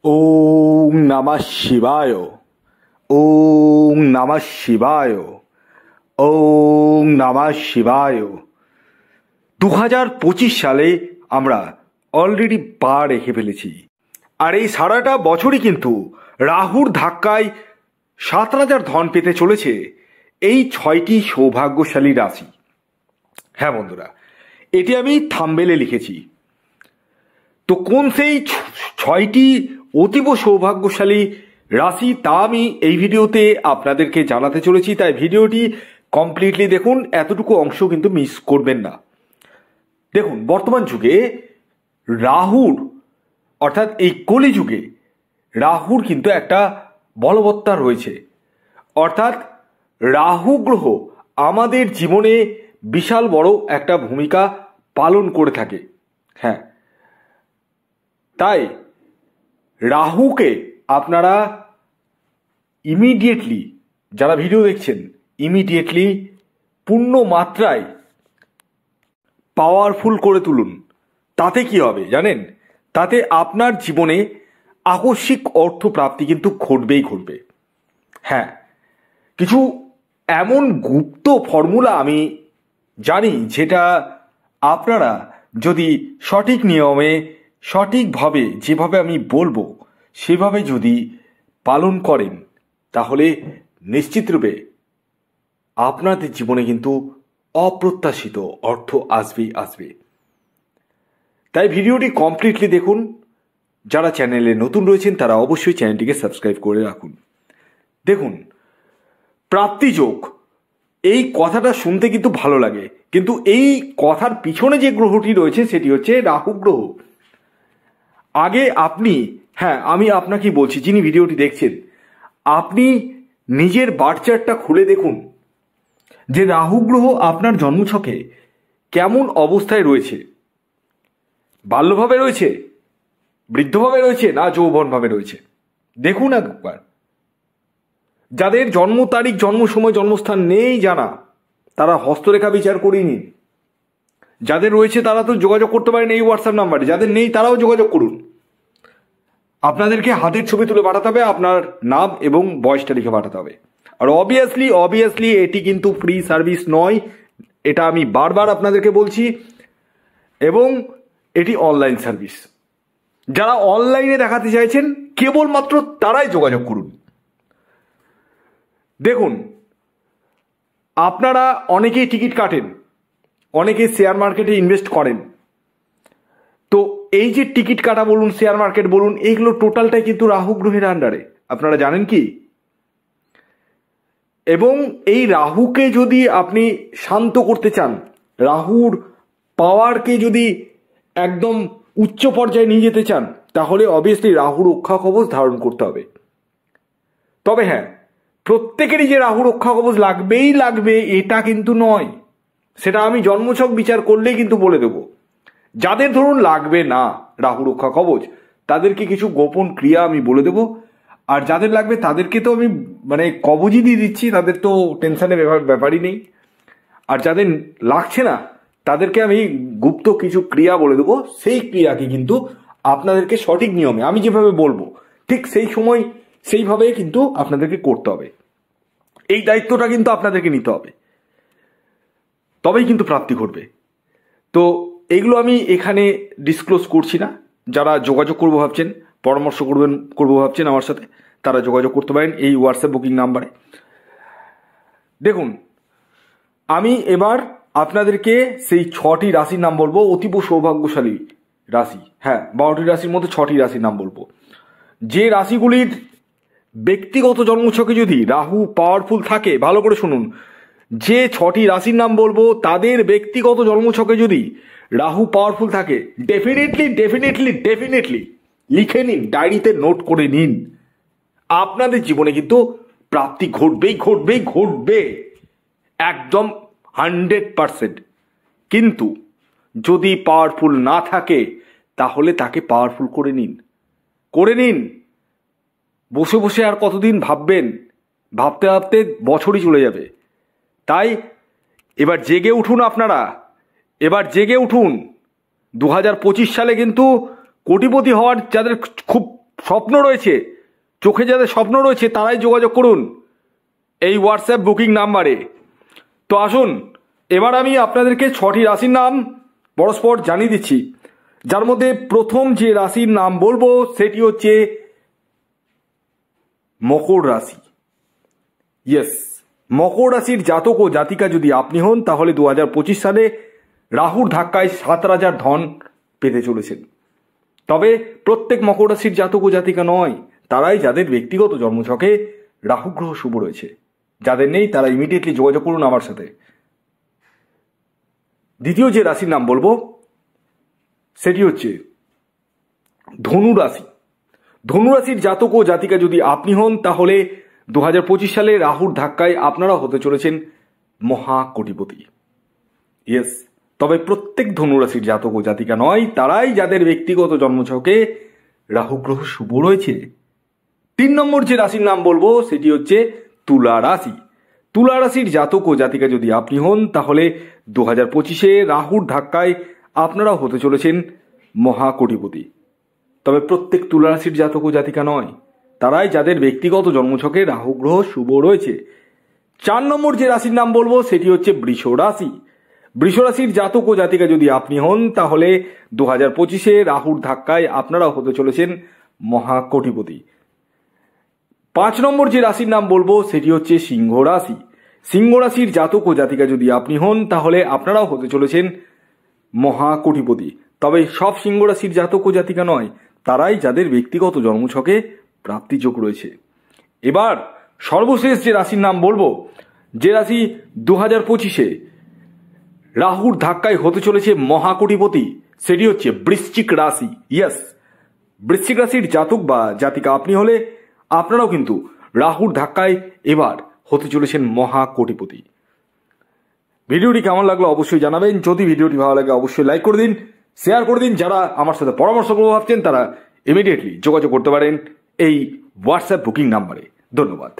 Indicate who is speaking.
Speaker 1: ওম নমঃ শিবায়। ওম নমঃ শিবায়। ওম নমঃ শিবায়। 2025 সালে আমরা অলরেডি পা রেখে ফেলেছি, আর এই সারাটা বছরই কিন্তু রাহুর ধাক্কায় 7,000 ধন পেতে চলেছে এই 6টি সৌভাগ্যশালী রাশি। হ্যাঁ বন্ধুরা, এটি আমি থাম্বনেলে লিখেছি। তো কোন সেই 6টি অতীব সৌভাগ্যশালী রাশি তা আমি এই ভিডিওতে আপনাদেরকে জানাতে চলেছি, তাই ভিডিওটি কমপ্লিটলি দেখুন, এতটুকু অংশ কিন্তু মিস করবেন না। দেখুন, বর্তমান যুগে রাহুর অর্থাৎ এই কলিযুগে রাহুর কিন্তু একটা বলবত্তা রয়েছে, অর্থাৎ রাহু গ্রহ আমাদের জীবনে বিশাল বড় একটা ভূমিকা পালন করে থাকে। হ্যাঁ, তাই রাহুকে আপনারা ইমিডিয়েটলি, যারা ভিডিও দেখছেন, ইমিডিয়েটলি পূর্ণ মাত্রায় পাওয়ারফুল করে তুলুন। তাতে কি হবে জানেন? তাতে আপনার জীবনে আকস্মিক অর্থপ্রাপ্তি কিন্তু ঘটবেই ঘটবে। হ্যাঁ, কিছু এমন গুপ্ত ফর্মুলা আমি জানি, যেটা আপনারা যদি সঠিক নিয়মে, সঠিকভাবে, যেভাবে আমি বলবো সেভাবে যদি পালন করেন, তাহলে নিশ্চিতরূপে আপনাদের জীবনে কিন্তু অপ্রত্যাশিত অর্থ আসবেই আসবে। তাই ভিডিওটি কমপ্লিটলি দেখুন। যারা চ্যানেলে নতুন রয়েছেন তারা অবশ্যই চ্যানেলটিকে সাবস্ক্রাইব করে রাখুন। দেখুন, প্রাপ্তিযোগ, এই কথাটা শুনতে কিন্তু ভালো লাগে, কিন্তু এই কথার পিছনে যে গ্রহটি রয়েছে সেটি হচ্ছে রাহু গ্রহ। আগে আপনি, হ্যাঁ আমি আপনাকে বলছি, যিনি ভিডিওটি দেখছেন, আপনি নিজের বার্থ চার্টটা খুলে দেখুন যে রাহু গ্রহ আপনার জন্মছকে কেমন অবস্থায় রয়েছে। বাল্যভাবে রয়েছে, বৃদ্ধভাবে রয়েছে, না যৌবনভাবে রয়েছে, দেখুন একবার। যাদের জন্ম তারিখ, জন্ম সময়, জন্মস্থান নেই জানা, তারা হস্তরেখা বিচার করিয়ে নিন। যাদের রয়েছে তারা তো যোগাযোগ করতে পারেন এই হোয়াটসঅ্যাপ নাম্বারে, যাদের নেই তারাও যোগাযোগ করুন। আপনাদেরকে হাতের ছবি তুলে পাঠাতে হবে, আপনার নাম এবং বয়সটা লিখে পাঠাতে হবে। আর অবভিয়াসলি এটি কিন্তু ফ্রি সার্ভিস নয়, এটা আমি বারবার আপনাদেরকে বলছি, এবং এটি অনলাইন সার্ভিস। যারা অনলাইনে দেখাতে চাইছেন কেবলমাত্র তারাই যোগাযোগ করুন। দেখুন, আপনারা অনেকেই টিকিট কাটেন, অনেকে শেয়ার মার্কেটে ইনভেস্ট করেন। তো এই যে টিকিট কাটা বলুন, শেয়ার মার্কেট বলুন, এইগুলো টোটালটাই কিন্তু রাহু গ্রহের আন্ডারে, আপনারা জানেন কি? এবং এই রাহুকে যদি আপনি শান্ত করতে চান, রাহুর পাওয়ারকে যদি একদম উচ্চ পর্যায়ে নিয়ে যেতে চান, তাহলে অবভিয়াসলি রাহু রক্ষা কবচ ধারণ করতে হবে। তবে হ্যাঁ, প্রত্যেকেরই যে রাহু রক্ষা কবচ লাগবেই লাগবে এটা কিন্তু নয়, সেটা আমি জন্মছক বিচার করলেই কিন্তু বলে দেবো। যাদের ধরুন লাগবে না রাহু রক্ষা কবচ, তাদেরকে কিছু গোপন ক্রিয়া আমি বলে দেবো। আর যাদের লাগবে তাদেরকে তো আমি কবচই দিয়ে দিচ্ছি, তাদের তো টেনশনের ব্যাপারই নেই। আর যাদের লাগছে না তাদেরকে আমি গুপ্ত কিছু ক্রিয়া বলে দেবো, সেই ক্রিয়াকে কিন্তু আপনাদেরকে সঠিক নিয়মে, আমি যেভাবে বলবো ঠিক সেই সময় সেইভাবে কিন্তু আপনাদেরকে করতে হবে। এই দায়িত্বটা কিন্তু আপনাদেরকে নিতে হবে, তবেই কিন্তু প্রাপ্তি ঘটবে। তো এইগুলো আমি এখানে ডিসক্লোজ করছি না। যারা যোগাযোগ করবো ভাবছেন, পরামর্শ করবো ভাবছেন আমার সাথে, তারা যোগাযোগ করতে পারেন এই হোয়াটসঅ্যাপ বুকিং নাম্বারে। দেখুন, আমি এবার আপনাদেরকে সেই 6টি রাশির নাম বলবো, অতীব সৌভাগ্যশালী রাশি। হ্যাঁ, 12টি রাশির মধ্যে 6টি রাশির নাম বলবো। যে রাশিগুলির ব্যক্তিগত জন্মছকে যদি রাহু পাওয়ারফুল থাকে, ভালো করে শুনুন, যে 6টি রাশির নাম বলবো তাদের ব্যক্তিগত জন্মছকে যদি রাহু পাওয়ারফুল থাকে, ডেফিনেটলি লিখে নিন, ডায়েরিতে নোট করে নিন, আপনাদের জীবনে কিন্তু প্রাপ্তি ঘটবে একদম 100%। কিন্তু যদি পাওয়ারফুল না থাকে তাহলে তাকে পাওয়ারফুল করে নিন। বসে বসে আর কতদিন ভাববেন? ভাবতে ভাবতে বছরই চলে যাবে। তাই এবার জেগে উঠুন আপনারা, এবার জেগে উঠুন। 2025 সালে কিন্তু কোটিপতি হওয়ার যাদের খুব স্বপ্ন রয়েছে, চোখে যাদের স্বপ্ন রয়েছে তারাই যোগাযোগ করুন এই হোয়াটসঅ্যাপ বুকিং নাম্বারে। তো আসুন এবার আমি আপনাদেরকে 6টি রাশির নাম পরস্পর জানিয়ে দিচ্ছি, যার মধ্যে প্রথম যে রাশির নাম বলবো সেটি হচ্ছে মকর রাশি। ইয়েস, মকর রাশির জাতক ও জাতিকা যদি আপনি হন তাহলে 2025 সালে রাহুর ধাক্কায় 7 রাজার ধন পেতে চলেছেন। তবে প্রত্যেক মকর রাশির জাতক ও জাতিকা নয়, তারাই যাদের ব্যক্তিগত জন্মছকে রাহু গ্রহ শুভ রয়েছে। যাদের নেই তারা ইমিডিয়েটলি যোগাযোগ করুন আমার সাথে। দ্বিতীয় যে রাশির নাম বলবো সেটি হচ্ছে ধনু রাশি। ধনু রাশির জাতক ও জাতিকা যদি আপনি হন তাহলে 2025 সালে রাহুর ধাক্কায় আপনারা হতে চলেছেন মহাকোটিপতি। ইয়েস, তবে প্রত্যেক ধনুরাশির জাতক ও জাতিকা নয়, তারাই যাদের ব্যক্তিগত জন্মছকে রাহু গ্রহ শুভ রয়েছে। 3 নম্বর যে রাশির নাম বলবো সেটি হচ্ছে তুলা রাশি। তুলা রাশির জাতক ও জাতিকা যদি আপনি হন তাহলে 2025-এ রাহুর ধাক্কায় আপনারা হতে চলেছেন মহাকোটিপতি। তবে প্রত্যেক তুলা রাশির জাতক ও জাতিকা নয়, তারাই যাদের ব্যক্তিগত জন্মছকে রাহু গ্রহ শুভ রয়েছে। 4 নম্বর যে রাশির নাম বলবো সেটি হচ্ছে বৃষ রাশি। বৃষ রাশির জাতক ও জাতিকা যদি আপনি হন তাহলে 2025-এ রাহুর ধাক্কায় আপনারা হতে চলেছেন মহাকোটিপতি। 5 নম্বর যে রাশির নাম বলবো সেটি হচ্ছে সিংহ রাশি। সিংহ রাশির জাতক ও জাতিকা যদি আপনি হন তাহলে আপনারাও হতে চলেছেন মহাকোটিপতি। তবে সব সিংহ রাশির জাতক ও জাতিকা নয়, তারাই যাদের ব্যক্তিগত জন্মছকে প্রাপ্তিযোগ রয়েছে। এবার সর্বশেষ যে রাশির নাম বলবো, যে রাশি 2025-এ রাহুর ধাক্কায় হতে চলেছে মহাকোটিপতি, সেটি হচ্ছে বৃশ্চিক রাশি। ইয়েস, বৃশ্চিক রাশির জাতক বা জাতিকা আপনি হলে আপনারাও কিন্তু রাহুর ধাক্কায় এবার হতে চলেছেন মহাকোটিপতি। ভিডিওটি কেমন লাগলো অবশ্যই জানাবেন। যদি ভিডিওটি ভালো লাগে অবশ্যই লাইক করে দিন, শেয়ার করে দিন। যারা আমার সাথে পরামর্শ করতে ভাবছেন তারা ইমিডিয়েটলি যোগাযোগ করতে পারেন এই হোয়াটসঅ্যাপ বুকিং নাম্বারে। ধন্যবাদ।